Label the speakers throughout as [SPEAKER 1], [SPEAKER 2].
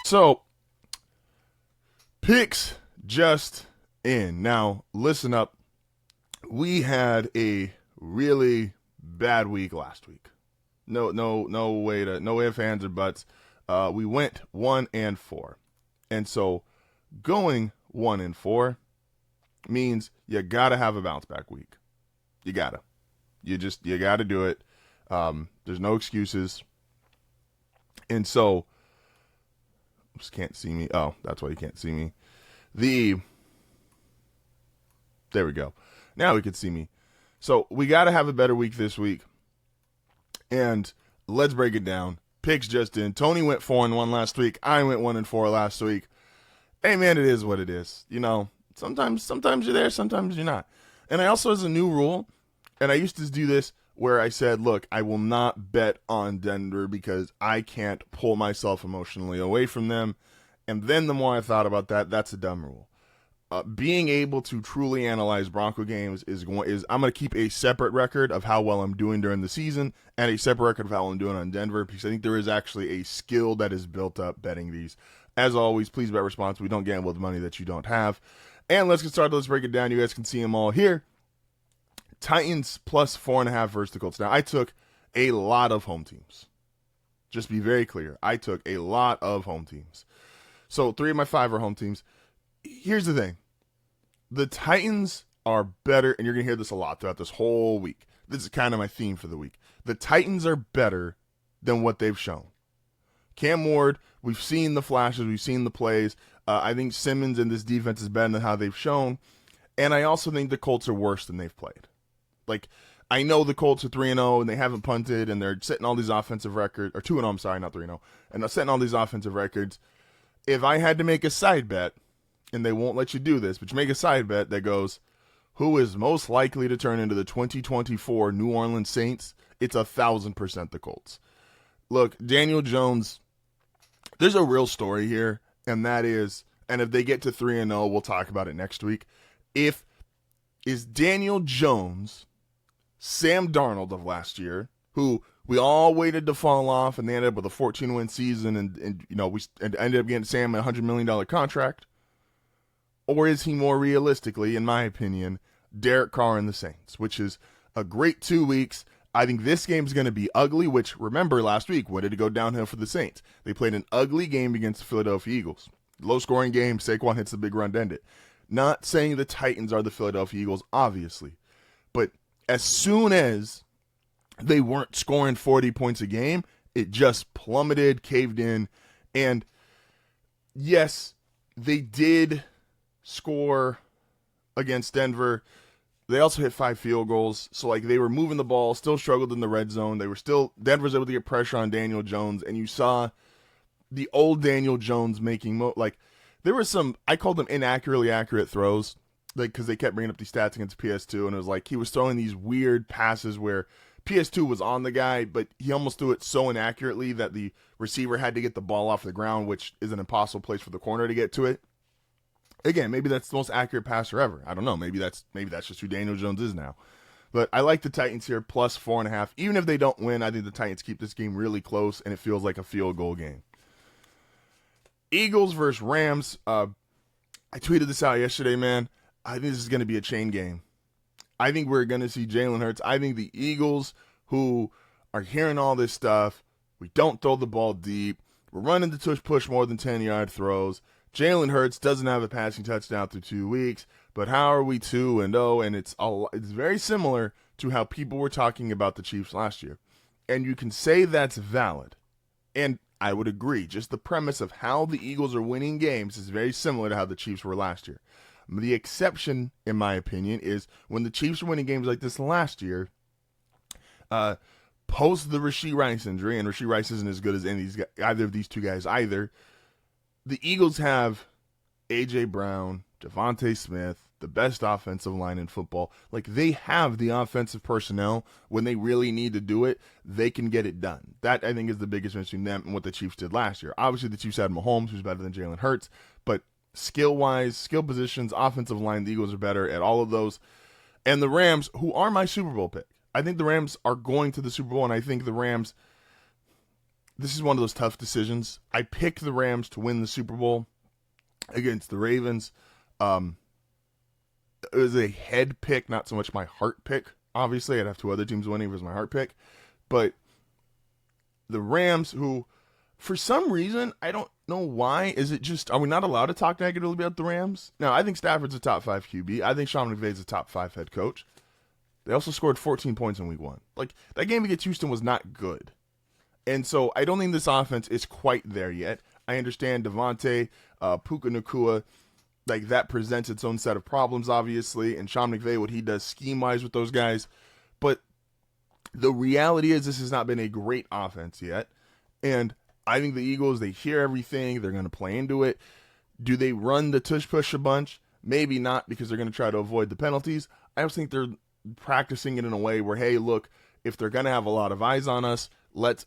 [SPEAKER 1] So, picks just in. Now, listen up. We had a really bad week last week. No way to, no ifs, ands, or buts. We went 1-4. And so, going 1-4 means you gotta have a bounce back week. You gotta. You gotta do it. There's no excuses. And so, just can't see me. Oh, that's why you can't see me. There we go. Now we can see me. So we got to have a better week this week. And let's break it down. Picks just in. Tony went 4-1 last week. I went 1-4 last week. Hey man, it is what it is. You know, sometimes you're there, sometimes you're not. And I also, as a new rule, and I used to do this where I said, look, I will not bet on Denver because I can't pull myself emotionally away from them. And then the more I thought about that, that's a dumb rule. Being able to truly analyze Bronco games is I'm going to keep a separate record of how well I'm doing during the season and a separate record of how well I'm doing on Denver, because I think there is actually a skill that is built up betting these. As always, please bet responsibly. Don't gamble with money that you don't have. And let's get started. Let's break it down. You guys can see them all here. Titans plus 4.5 versus the Colts. Now, I took a lot of home teams. Just be very clear. I took a lot of home teams. So 3 of my 5 are home teams. Here's the thing. The Titans are better, and you're going to hear this a lot throughout this whole week. This is kind of my theme for the week. The Titans are better than what they've shown. Cam Ward, we've seen the flashes, we've seen the plays. I think Simmons and this defense is better than how they've shown. And I also think the Colts are worse than they've played. Like, I know the Colts are 3-0 and they haven't punted and they're setting all these offensive records, or 2-0, I'm sorry, not 3-0, and they're setting all these offensive records. If I had to make a side bet, and they won't let you do this, but you make a side bet that goes, who is most likely to turn into the 2024 New Orleans Saints, it's 1,000% the Colts. Look, Daniel Jones, there's a real story here, and that is, and if they get to 3-0, we'll talk about it next week. Is Daniel Jones Sam Darnold of last year, who we all waited to fall off, and they ended up with a 14-win season, and you know, we ended up getting Sam a $100 million contract? Or is he more realistically, in my opinion, Derek Carr and the Saints, which is a great 2 weeks. I think this game's going to be ugly, which, remember, last week, what did it go downhill for the Saints? They played an ugly game against the Philadelphia Eagles. Low-scoring game, Saquon hits the big run to end it. Not saying the Titans are the Philadelphia Eagles, obviously. But as soon as they weren't scoring 40 points a game, it just plummeted, caved in. And, yes, they did score against Denver. They also hit 5 field goals. So, like, they were moving the ball, still struggled in the red zone. Denver's able to get pressure on Daniel Jones, and you saw the old Daniel Jones making, there were some, I called them inaccurately accurate throws, like, because they kept bringing up these stats against PS2, and it was like he was throwing these weird passes where PS2 was on the guy, but he almost threw it so inaccurately that the receiver had to get the ball off the ground, which is an impossible place for the corner to get to it. Again, maybe that's the most accurate passer ever. I don't know. Maybe that's just who Daniel Jones is now. But I like the Titans here, plus 4.5. Even if they don't win, I think the Titans keep this game really close, and it feels like a field goal game. Eagles versus Rams. I tweeted this out yesterday, man. I think this is going to be a chain game. I think we're going to see Jalen Hurts. I think the Eagles, who are hearing all this stuff, we don't throw the ball deep, we're running the tush push more than 10-yard throws. Jalen Hurts doesn't have a passing touchdown through 2 weeks, but how are we 2-0? And it's very similar to how people were talking about the Chiefs last year. And you can say that's valid. And I would agree. Just the premise of how the Eagles are winning games is very similar to how the Chiefs were last year. The exception, in my opinion, is when the Chiefs were winning games like this last year, post the Rashee Rice injury, and Rashee Rice isn't as good as either of these two guys either, the Eagles have A.J. Brown, Devontae Smith, the best offensive line in football. Like, they have the offensive personnel. When they really need to do it, they can get it done. That, I think, is the biggest difference between them and what the Chiefs did last year. Obviously, the Chiefs had Mahomes, who's better than Jalen Hurts, but skill-wise, skill positions, offensive line, the Eagles are better at all of those. And the Rams, who are my Super Bowl pick. I think the Rams are going to the Super Bowl, and I think the Rams, this is one of those tough decisions. I picked the Rams to win the Super Bowl against the Ravens. It was a head pick, not so much my heart pick. Obviously, I'd have two other teams winning if it was my heart pick. But the Rams, who, for some reason, I don't know why, are we not allowed to talk negatively about the Rams? Now, I think Stafford's a top 5 QB. I think Sean McVay's a top 5 head coach. They also scored 14 points in week 1. Like, that game against Houston was not good. And so I don't think this offense is quite there yet. I understand Devontae, Puka Nacua, like that presents its own set of problems, obviously, and Sean McVay, what he does scheme-wise with those guys. But the reality is this has not been a great offense yet. And I think the Eagles, they hear everything. They're going to play into it. Do they run the tush-push a bunch? Maybe not, because they're going to try to avoid the penalties. I just think they're practicing it in a way where, hey, look, if they're going to have a lot of eyes on us,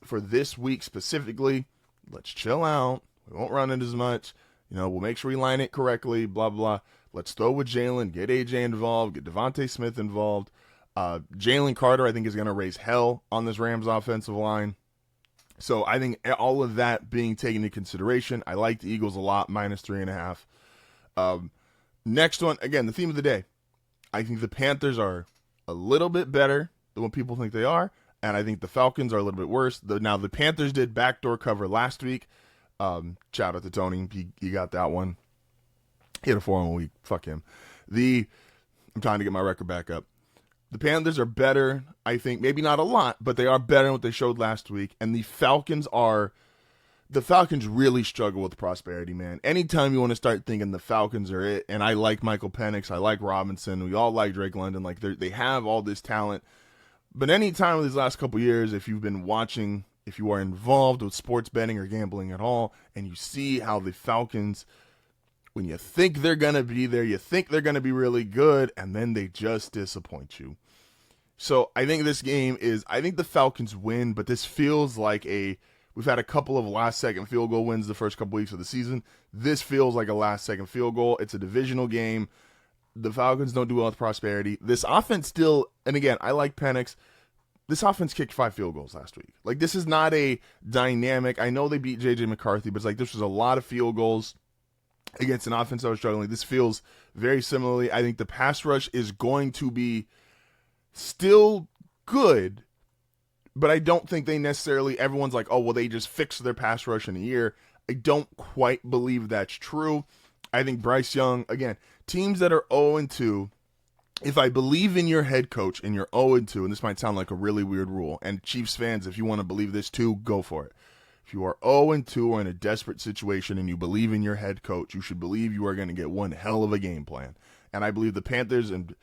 [SPEAKER 1] for this week specifically, let's chill out. We won't run it as much. We'll make sure we line it correctly, blah, blah. Let's throw with Jalen, get AJ involved, get Devontae Smith involved. Jalen Carter, I think, is going to raise hell on this Rams offensive line. So I think all of that being taken into consideration, I like the Eagles a lot, -3.5. Next one, again, the theme of the day. I think the Panthers are a little bit better than what people think they are, and I think the Falcons are a little bit worse. Now, the Panthers did backdoor cover last week. Shout out to Tony. He got that one. He had a 4-1 week. Fuck him. I'm trying to get my record back up. The Panthers are better, I think. Maybe not a lot, but they are better than what they showed last week. And the Falcons really struggle with prosperity, man. Anytime you want to start thinking the Falcons are it, and I like Michael Penix, I like Robinson, we all like Drake London, like they have all this talent. But anytime in these last couple years, if you've been watching, if you are involved with sports betting or gambling at all, and you see how the Falcons, when you think they're going to be there, you think they're going to be really good, and then they just disappoint you. So I think I think the Falcons win, but this feels like we've had a couple of last-second field goal wins the first couple weeks of the season. This feels like a last-second field goal. It's a divisional game. The Falcons don't do well with prosperity. This offense still, and again, I like Penix. This offense kicked 5 field goals last week. Like, this is not a dynamic. I know they beat J.J. McCarthy, but it's like this was a lot of field goals against an offense that was struggling. This feels very similarly. I think the pass rush is going to be still good, but I don't think everyone's like, oh, well, they just fixed their pass rush in a year. I don't quite believe that's true. I think Bryce Young, again, teams that are 0-2, if I believe in your head coach and you're 0-2, and this might sound like a really weird rule, and Chiefs fans, if you want to believe this too, go for it. If you are 0-2 or in a desperate situation and you believe in your head coach, you should believe you are going to get one hell of a game plan. And I believe the Panthers and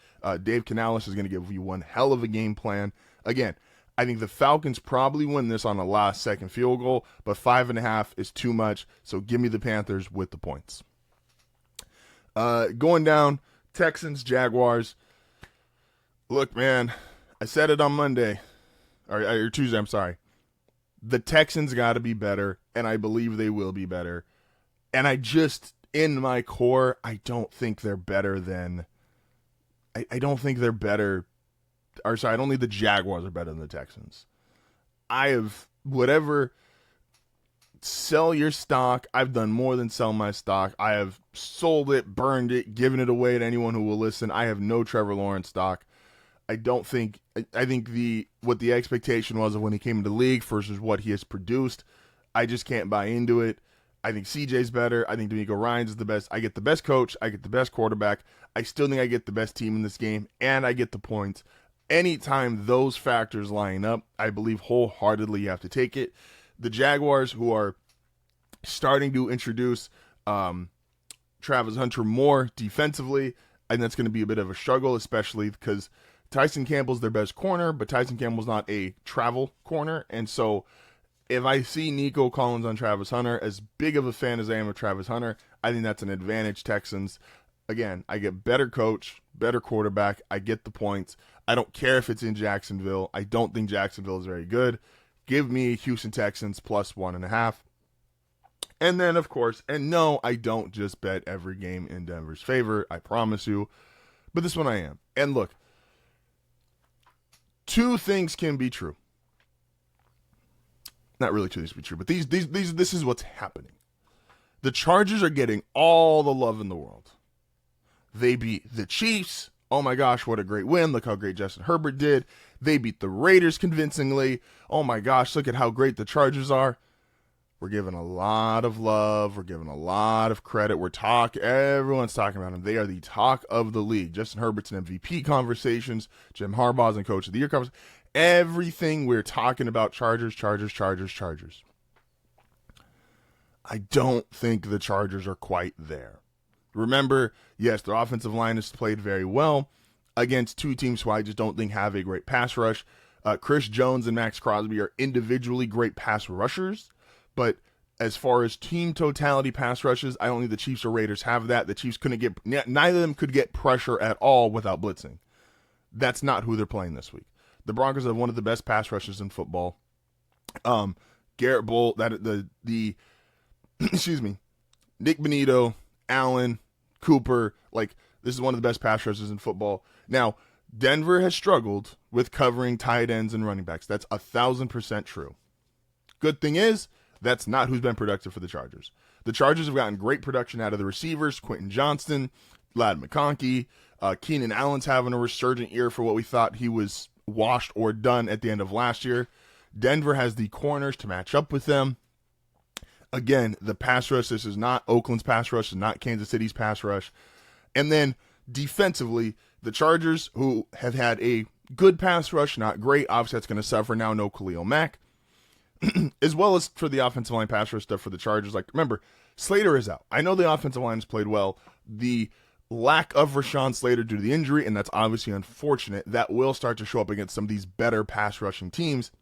[SPEAKER 1] Dave Canales is going to give you one hell of a game plan. Again, I think the Falcons probably win this on a last-second field goal, but 5.5 is too much, so give me the Panthers with the points. Going down, Texans, Jaguars. Look, man, I said it on Monday, or Tuesday, I'm sorry. The Texans got to be better, and I believe they will be better. And in my core, I don't think they're better than I don't think they're better. I don't think the Jaguars are better than the Texans. Sell your stock. I've done more than sell my stock. I have sold it, burned it, given it away to anyone who will listen. I have no Trevor Lawrence stock. I think what the expectation was of when he came into the league versus what he has produced, I just can't buy into it. I think CJ's better. I think D'Amico Ryans is the best. I get the best coach. I get the best quarterback. I still think I get the best team in this game, and I get the points. Anytime those factors line up, I believe wholeheartedly you have to take it. The Jaguars, who are starting to introduce Travis Hunter more defensively, I think that's going to be a bit of a struggle, especially because Tyson Campbell's their best corner, but Tyson Campbell's not a travel corner. And so if I see Nico Collins on Travis Hunter, as big of a fan as I am of Travis Hunter, I think that's an advantage, Texans. Again, I get better coach, better quarterback. I get the points. I don't care if it's in Jacksonville. I don't think Jacksonville is very good. Give me Houston Texans plus 1.5. And then, of course, and no, I don't just bet every game in Denver's favor. I promise you. But this one I am. And look, two things can be true. not really too this to be true, but this is what's happening. The Chargers are getting all the love in the world. They beat the Chiefs. Oh my gosh, what a great win. Look how great Justin Herbert did. They beat the Raiders convincingly. Oh my gosh, look at how great the Chargers are. We're giving a lot of love. We're giving a lot of credit. Everyone's talking about them. They are the talk of the league. Justin Herbert's in MVP conversations. Jim Harbaugh's in Coach of the Year conversations. Everything we're talking about, Chargers. I don't think the Chargers are quite there. Remember, yes, their offensive line has played very well against two teams who I just don't think have a great pass rush. Chris Jones and Max Crosby are individually great pass rushers, but as far as team totality pass rushes, I don't think the Chiefs or Raiders have that. The Chiefs neither of them could get pressure at all without blitzing. That's not who they're playing this week. The Broncos have one of the best pass rushers in football. Garrett Bull, excuse me, Nick Bonito, Allen, Cooper, this is one of the best pass rushers in football. Now, Denver has struggled with covering tight ends and running backs. That's 1,000% true. Good thing is, that's not who's been productive for the Chargers. The Chargers have gotten great production out of the receivers, Quentin Johnston, Ladd McConkey. Keenan Allen's having a resurgent year for what we thought he was washed or done at the end of last year. Denver has the corners to match up with them. Again, the pass rush, this is not Oakland's pass rush, this is not Kansas City's pass rush. And then defensively, the Chargers, who have had a good pass rush, not great, obviously that's going to suffer now, no Khalil Mack. As well as for the offensive line pass rush stuff for the Chargers. Remember, Slater is out. I know the offensive line has played well. The lack of Rashawn Slater due to the injury, and that's obviously unfortunate, that will start to show up against some of these better pass rushing teams.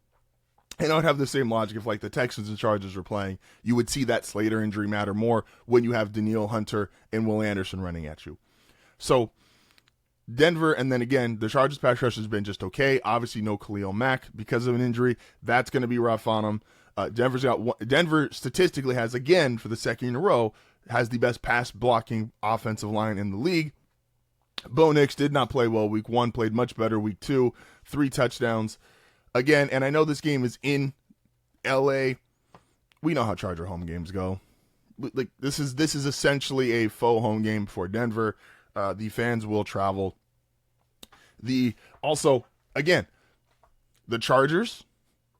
[SPEAKER 1] And I would have the same logic if the Texans and Chargers were playing. You would see that Slater injury matter more when you have Danielle Hunter and Will Anderson running at you. So Denver, and then again, the Chargers pass rush has been just okay. Obviously no Khalil Mack because of an injury. That's going to be rough on them. Denver statistically has, again, for the second year in a row, has the best pass blocking offensive line in the league. Bo Nix did not play well week 1, played much better week 2, 3 touchdowns. Again, and I know this game is in LA. We know how Charger home games go. This is essentially a faux home game for Denver. The fans will travel. Again, the Chargers,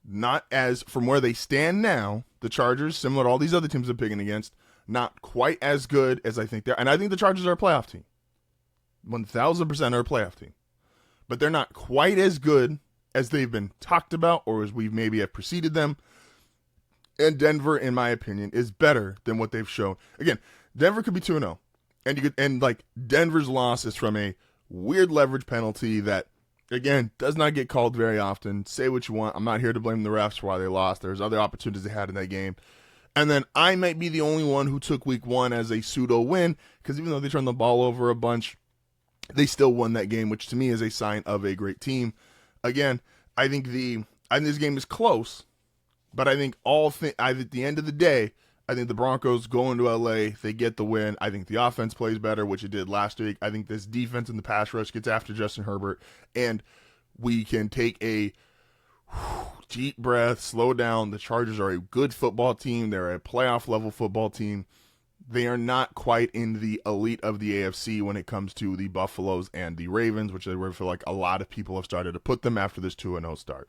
[SPEAKER 1] not as from where they stand now, the Chargers, similar to all these other teams I'm picking against, not quite as good as I think they're. And I think the Chargers are a playoff team. 1,000% are a playoff team. But they're not quite as good as they've been talked about or as we maybe have preceded them. And Denver, in my opinion, is better than what they've shown. Again, Denver could be 2-0. And Denver's loss is from a weird leverage penalty that, again, does not get called very often. Say what you want. I'm not here to blame the refs for why they lost. There's other opportunities they had in that game. And then I might be the only one who took week 1 as a pseudo win, because even though they turned the ball over a bunch, they still won that game, which to me is a sign of a great team. Again, I think this game is close, but I think at the end of the day, I think the Broncos go into LA, they get the win. I think the offense plays better, which it did last week. I think this defense and the pass rush gets after Justin Herbert, and we can take a deep breath, slow down. The Chargers are a good football team. They're a playoff level football team. They are not quite in the elite of the AFC when it comes to the Buffaloes and the Ravens, which I feel like a lot of people have started to put them after this 2-0 start.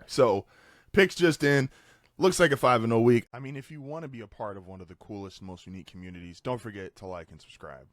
[SPEAKER 1] So, picks just in. Looks like a 5-0 week. I mean, if you want to be a part of one of the coolest, most unique communities, don't forget to like and subscribe.